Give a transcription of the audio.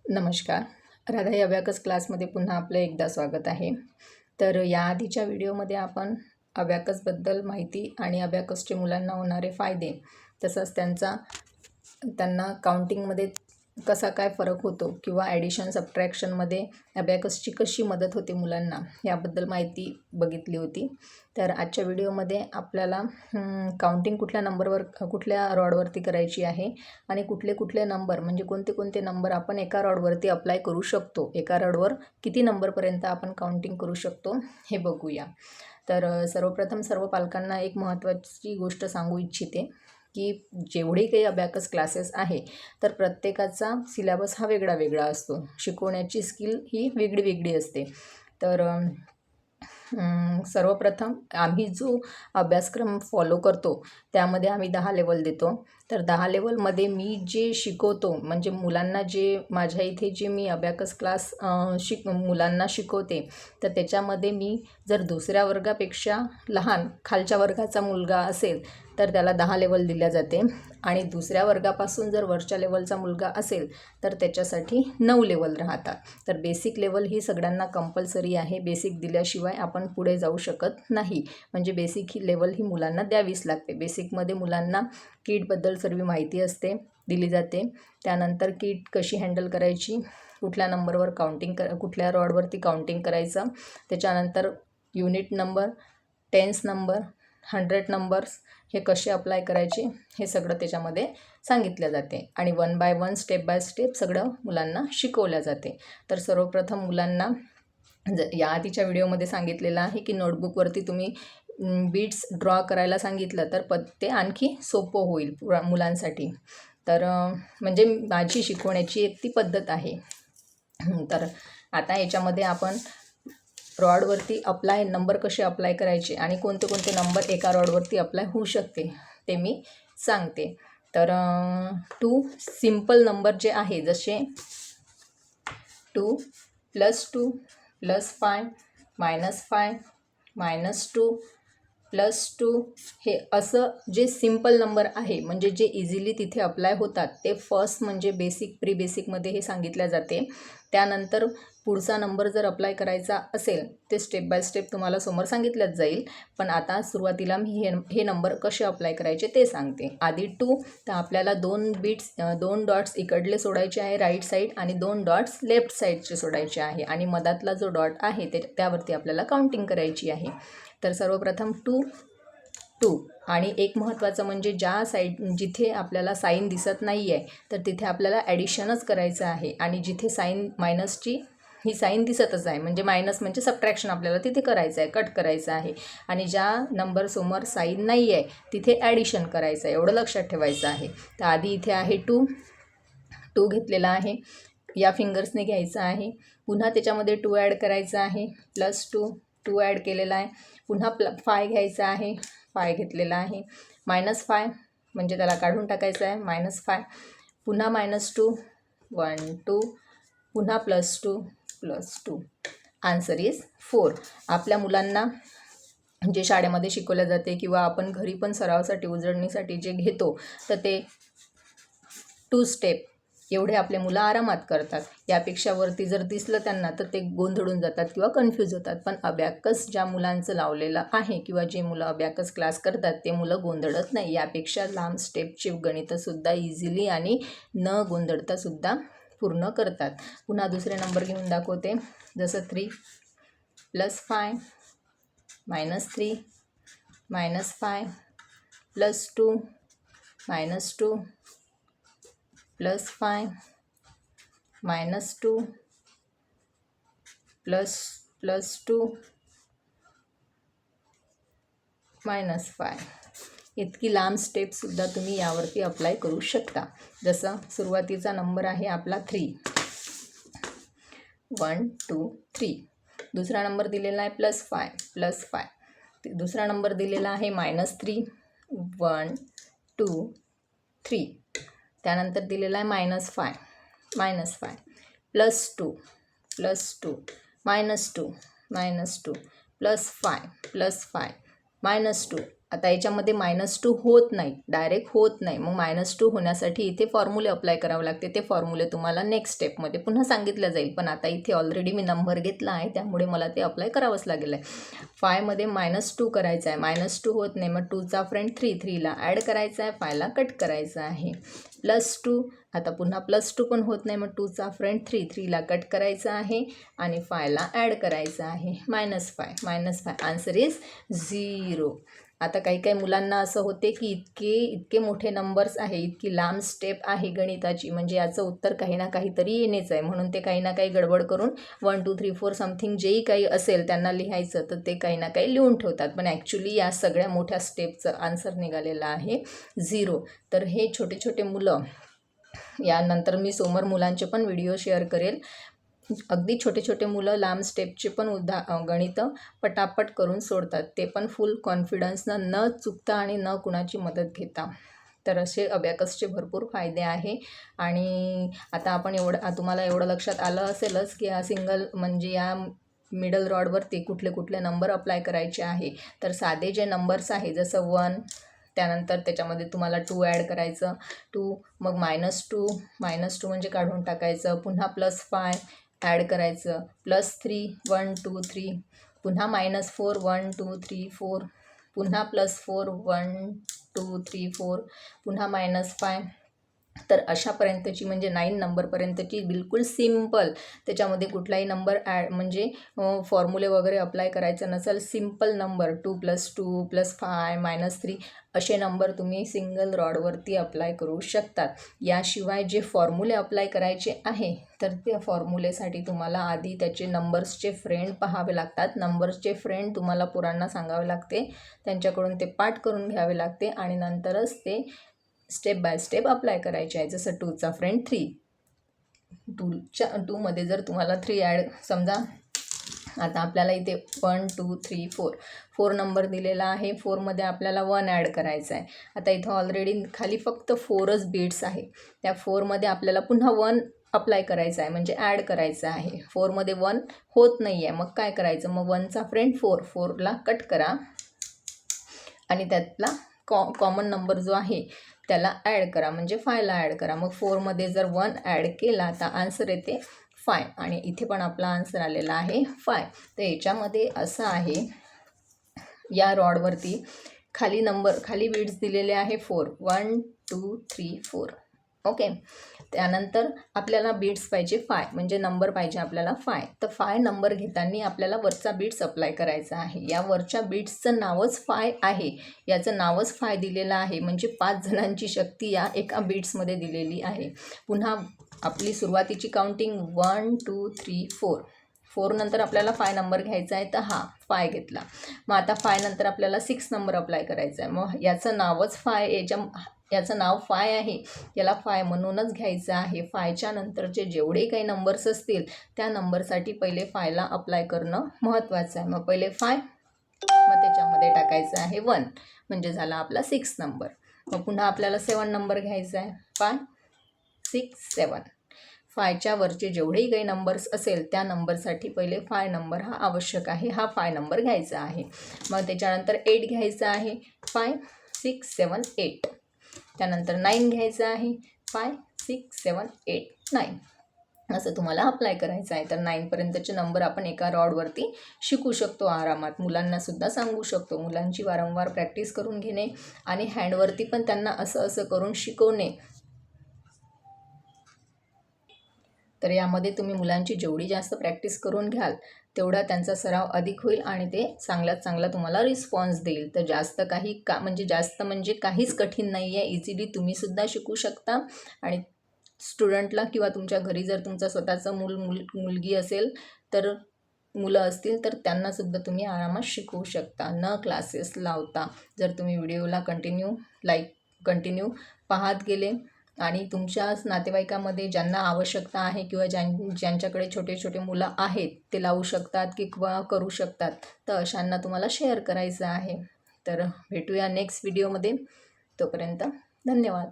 नमस्कार. राधा या अबॅकस क्लासमध्ये पुन्हा आपलं एकदा स्वागत आहे. तर या आधीच्या व्हिडिओमध्ये आपण अबॅकसबद्दल माहिती आणि अबॅकसचे मुलांना होणारे फायदे, तसंच त्यांना काउंटिंगमध्ये कसा काय फरक होतो किंवा ॲडिशन सबट्रॅक्शनमध्ये अबॅकसची कशी मदत होते मुलांना, याबद्दल माहिती बघितली होती. तर आजच्या व्हिडिओमध्ये आपल्याला काउंटिंग कुठल्या रॉडवरती करायची आहे आणि कुठले नंबर म्हणजे कोणते नंबर आपण एका रॉडवरती अप्लाय करू शकतो, एका रॉडवर किती नंबरपर्यंत आपण काउंटिंग करू शकतो हे बघूया. तर सर्वप्रथम सर्व पालकांना एक महत्त्वाची गोष्ट सांगू इच्छिते की जेवढे काही अबॅकस क्लासेस आहे तर प्रत्येकाचा सिलेबस हा वेगळा असतो, शिकवण्याची स्किल ही वेगळी असते. तर सर्वप्रथम आम्ही जो अभ्यासक्रम फॉलो करतो त्यामध्ये आम्ही 10 लेवल देतो. तर 10 लेवलमध्ये मी जे शिकवतो म्हणजे मुलांना माझ्या इथे जे मी अबॅकस क्लास मुलांना शिकवते, तर त्याच्यामध्ये मी जर दुसऱ्या वर्गापेक्षा लहान खालच्या वर्गाचा मुलगा असेल तर त्याला 10 लेवल दिल्या जाते आणि दुसऱ्या वर्गापासून जर वरच्या लेवलचा मुलगा असेल तर त्याच्यासाठी 9 लेवल राहतात. तर बेसिक लेवल ही सगळ्यांना कंपल्सरी आहे. बेसिक दिल्याशिवाय आपण पुढे जाऊ शकत नाही. म्हणजे बेसिक ही लेवल ही मुलांना द्यावीच लागते. बेसिकमध्ये मुलांना किटबद्दल सर्व माहिती दिली जाते. त्यानंतर किट कशी हँडल करायची, कुठल्या नंबरवर कुठल्या रॉडवरती काउंटिंग करायचं, त्याच्यानंतर unit number, tens number, 100 numbers हे कसे अप्लाय करायचे हे सगळं त्याच्यामध्ये सांगितलं जाते आणि 1 बाय 1 स्टेप बाय स्टेप सगळं मुलांना शिकवल्या जाते. तर सर्वप्रथम मुलांना या आधीच्या व्हिडिओमध्ये सांगितलेलं आहे की नोटबुकवरती तुम्ही बीट्स ड्रॉ करायला सांगितलं तर ते आणखी सोपं होईल मुलांसाठी. तर म्हणजे माझी शिकवण्याची एक ती पद्धत आहे. तर आता याच्यामध्ये आपण रॉडवरती नंबर कसे अप्लाय करायचे आणि कोणते नंबर एका रॉडवरती अप्लाय होऊ शकते ते मी सांगते. तर 2 सिम्पल नंबर जे आहे, जसे 2 + 2 + 5 -5 -2 +2 हे असं जे सिम्पल नंबर आहे म्हणजे जे इझिली तिथे अप्लाय होतात ते फर्स्ट म्हणजे प्री बेसिकमध्ये हे सांगितल्या जाते. त्यानंतर पुढचा नंबर जर अप्लाय करायचा असेल ते स्टेप बाय स्टेप तुम्हाला समोर सांगितलंच जाईल. पण आता सुरुवातीला मी हे नंबर कसे अप्लाय करायचे ते सांगते. आधी 2 तर आपल्याला 2 डॉट्स इकडले सोडायचे आहे राईट साईड आणि 2 डॉट्स लेफ्ट साईडचे सोडायचे आहे आणि मधातला जो डॉट आहे त्यावरती आपल्याला काउंटिंग करायची आहे. तर सर्वप्रथम 2 आणि एक महत्त्वाचं म्हणजे जिथे आपल्याला साईन दिसत नाही आहे तर तिथे आपल्याला ॲडिशनच करायचं आहे आणि जिथे मायनसची ही साईन दिसतच आहे म्हणजे मायनस म्हणजे सबट्रॅक्शन आपल्याला तिथे करायचं आहे, कट करायचं आहे आणि ज्या नंबरसमोर साईन नाही आहे तिथे ॲडिशन करायचं आहे, एवढं लक्षात ठेवायचं आहे. तर आधी इथे आहे 2 घेतलेला आहे, या फिंगर्सने घ्यायचं आहे. पुन्हा त्याच्यामध्ये 2 ॲड करायचं आहे, +2 ॲड केलेला आहे. पुन्हा 5 घ्यायचा आहे, 5 घेतलेला आहे. -5 म्हणजे त्याला काढून टाकायचं आहे, -5. पुन्हा -2 1 2 पुन्हा +2 आन्सर इज 4. आपल्या मुलांना जे शाळेमध्ये शिकवल्या जाते किंवा आपण घरी पण सरावासाठी उजळणीसाठी जे घेतो तर ते 2 स्टेप एवढे आपले मुलं आरामात करतात. यापेक्षा वरती जर दिसलं त्यांना तर ते गोंधळून जातात किंवा कन्फ्यूज होतात. पण अबॅकस ज्या मुलांचं लावलेलं आहे किंवा जे मुलं अबॅकस क्लास करतात ते मुलं गोंधळत नाही. यापेक्षा लांब स्टेपची गणितंसुद्धा इझिली आणि न गोंधळतासुद्धा पूर्ण करतात. पुन्हा दुसरे नंबर घेऊन दाखवते, जसं 3 + 5 -3 -5 +2 -2 +5 -2 +2 -5. इतकी लांब स्टेपसुद्धा तुम्ही यावरती अप्लाय करू शकता. जसं सुरुवातीचा नंबर आहे आपला 3 1 2 3. दुसरा नंबर दिलेला आहे +5 दुसरा नंबर दिलेला आहे -3 1 2 3. त्यानंतर दिलेला आहे -5 -5 +2 +2 -2 -2 +5 +5 -2 आता याच्यामध्ये -2 होत नाही, डायरेक्ट होत नाही. मग -2 होण्यासाठी इथे फॉर्म्युले अप्लाय करावे लागते. ते फॉर्म्युले तुम्हाला नेक्स्ट स्टेपमध्ये पुन्हा सांगितलं जाईल. पण आता इथे ऑलरेडी मी नंबर घेतला आहे, त्यामुळे मला ते अप्लाय करावंच लागेल आहे. 5 मध्ये -2 करायचं आहे, -2 होत नाही, मग 2चा फ्रेंड 3ला ॲड करायचा आहे, 5ला कट करायचं आहे. +2, आता पुन्हा +2 पण होत नाही, मग 2चा फ्रेंड 3ला कट करायचा आहे आणि 5ला ॲड करायचं आहे. -5 आन्सर इज 0. आता काही मुलांना असं होते की इतके मोठे नंबर्स आहे, इतकी लांब स्टेप आहे गणिताची, म्हणजे याचं उत्तर काही ना काहीतरी येणेच आहे. म्हणून ते काही ना काही गडबड करून 1 2 3 4 समथिंग जेही काही असेल त्यांना लिहायचं, तर ते काही ना काही लिहून ठेवतात. पण ॲक्च्युली या सगळ्या मोठ्या स्टेपचं आन्सर निघालेलं आहे 0. तर हे छोटे छोटे मुलं, यानंतर मी समोर मुलांचे पण व्हिडिओ शेअर करेल. अगदी छोटे छोटे मुलं लांब स्टेपचे पण गणितं पटापट करून सोडतात, ते पण फुल कॉन्फिडन्सनं, न चुकता आणि न कुणाची मदत घेता. तर असे अबॅकसचे भरपूर फायदे आहे. आणि आता आपण तुम्हाला एवढं लक्षात आलं असेलच की या सिंगल म्हणजे या मिडल रॉडवरती कुठले कुठले नंबर अप्लाय करायचे आहे. तर साधे जे नंबर्स आहे, जसं 1, त्यानंतर त्याच्यामध्ये तुम्हाला 2 ॲड करायचं, 2, मग -2 म्हणजे काढून टाकायचं, पुन्हा +5 ॲड करायचं, +3 1 2 3, पुन्हा -4 1 2 3 4, पुन्हा +4 1 2 3 4, पुन्हा -5. तर अशापर्यंतची म्हणजे 9 नंबरपर्यंतची बिलकुल सिम्पल, त्याच्यामध्ये कुठलाही नंबर म्हणजे फॉर्म्युले वगैरे अप्लाय करायचं नसेल, सिम्पल नंबर 2 + 2 + 5 -3 असे नंबर तुम्ही सिंगल रॉडवरती अप्लाय करू शकतात. याशिवाय जे फॉर्म्युले अप्लाय करायचे आहे, तर त्या फॉर्म्युलेसाठी तुम्हाला आधी त्याचे नंबर्सचे फ्रेंड पाहावे लागतात. नंबर्सचे फ्रेंड तुम्हाला पोरांना सांगावे लागते, त्यांच्याकडून ते पाठ करून घ्यावे लागते आणि नंतरच ते स्टेप बाय स्टेप अप्लाय करायचे आहे. जसं 2चा फ्रेंड 3, 2 मध्ये जर तुम्हाला 3 ॲड, समजा आता आपल्याला इथे 1 2 3 4 नंबर दिलेला आहे, 4 मध्ये आपल्याला 1 ॲड करायचा आहे. आता इथं ऑलरेडी खाली फक्त 4च बीट्स आहे, त्या 4 मध्ये आपल्याला पुन्हा 1 अप्लाय करायचा आहे, म्हणजे ॲड करायचं आहे. 4 मध्ये 1 होत नाही आहे, मग काय करायचं, मग 1चा फ्रेंड 4ला कट करा आणि त्यातला कॉमन नंबर जो आहे त्याला ॲड करा, म्हणजे 5ला ॲड करा. मग 4 मध्ये जर 1 ॲड केला तर आन्सर येते 5, आणि इथे पण आपला आन्सर आलेला आहे 5. तर याच्यामध्ये असं आहे, या रॉडवरती खाली बीट्स दिलेले आहे 4 1 2 3 4. ओके, त्यानंतर आपल्याला बीट्स पाहिजे 5, म्हणजे नंबर पाहिजे आपल्याला 5. तर 5 नंबर घेताना आपल्याला वरचा बीट्स अप्लाय करायचा आहे. या वरच्या बीट्सचं नावच 5 आहे, याचं नावच 5 दिलेलं आहे, म्हणजे 5 जणांची शक्ती या एका बीट्समध्ये दिलेली आहे. पुन्हा आपली सुरुवातीची काउंटिंग 1 2 3 4. 4 नंतर आपल्याला 5 नंबर घ्यायचा आहे, तर हा 5 घेतला. मग आता 5 नंतर आपल्याला 6 नंबर अप्लाय करायचा आहे. मग याचं नावच 5, याचं नाव 5 आहे, याला 5 म्हणूनच घ्यायचं आहे. 5च्या नंतरचे जेवढे काही नंबर्स असतील त्या नंबरसाठी पहिले 5ला अप्लाय करणं महत्त्वाचं आहे. मग पहिले 5, मग त्याच्यामध्ये टाकायचं आहे 1, म्हणजे झाला आपला 6 नंबर. मग पुन्हा आपल्याला 7 नंबर घ्यायचा आहे, 5 6 7. 5च्या वरचे जेवढेही काही नंबर्स असेल त्या नंबरसाठी पहिले 5 नंबर हा आवश्यक आहे, हा 5 नंबर घ्यायचा आहे. मग त्याच्यानंतर 8 घ्यायचा आहे, 5 6 7 8. त्यानंतर 9 घ्यायचं आहे, 5 6 7 8 9. असं तुम्हाला अप्लाय करायचं आहे. तर 9पर्यंतचे नंबर आपण एका रॉडवरती शिकू शकतो आरामात, मुलांनासुद्धा सांगू शकतो. मुलांची वारंवार प्रॅक्टिस करून घेणे आणि हँडवरती पण त्यांना असं करून शिकवणे. तर यामध्ये तुम्ही मुलांची जेवढी जास्त प्रॅक्टिस करून घ्याल, तेवढा त्यांचा सराव अधिक होईल आणि ते चांगल्यात चांगला तुम्हाला रिस्पॉन्स देईल. तर जास्त म्हणजे काहीच कठीण नाही आहे, इझिली तुम्हीसुद्धा शिकू शकता. आणि स्टुडंटला किंवा तुमच्या घरी जर तुमचं स्वतःचं मुलगी असेल, तर मुलं असतील, तर त्यांनासुद्धा तुम्ही आरामात शिकवू शकता, न क्लासेस लावता. जर तुम्ही व्हिडिओला कंटिन्यू पाहत गेले आणि तुमच्या नातेवाईकामध्ये ज्यांना आवश्यकता आहे किंवा ज्यांच्याकडे छोटे छोटे मुलं आहेत, ते लावू शकतात किंवा करू शकतात, तर अशांना तुम्हाला शेअर करायचं आहे. तर भेटूया नेक्स्ट व्हिडिओमध्ये. तोपर्यंत धन्यवाद.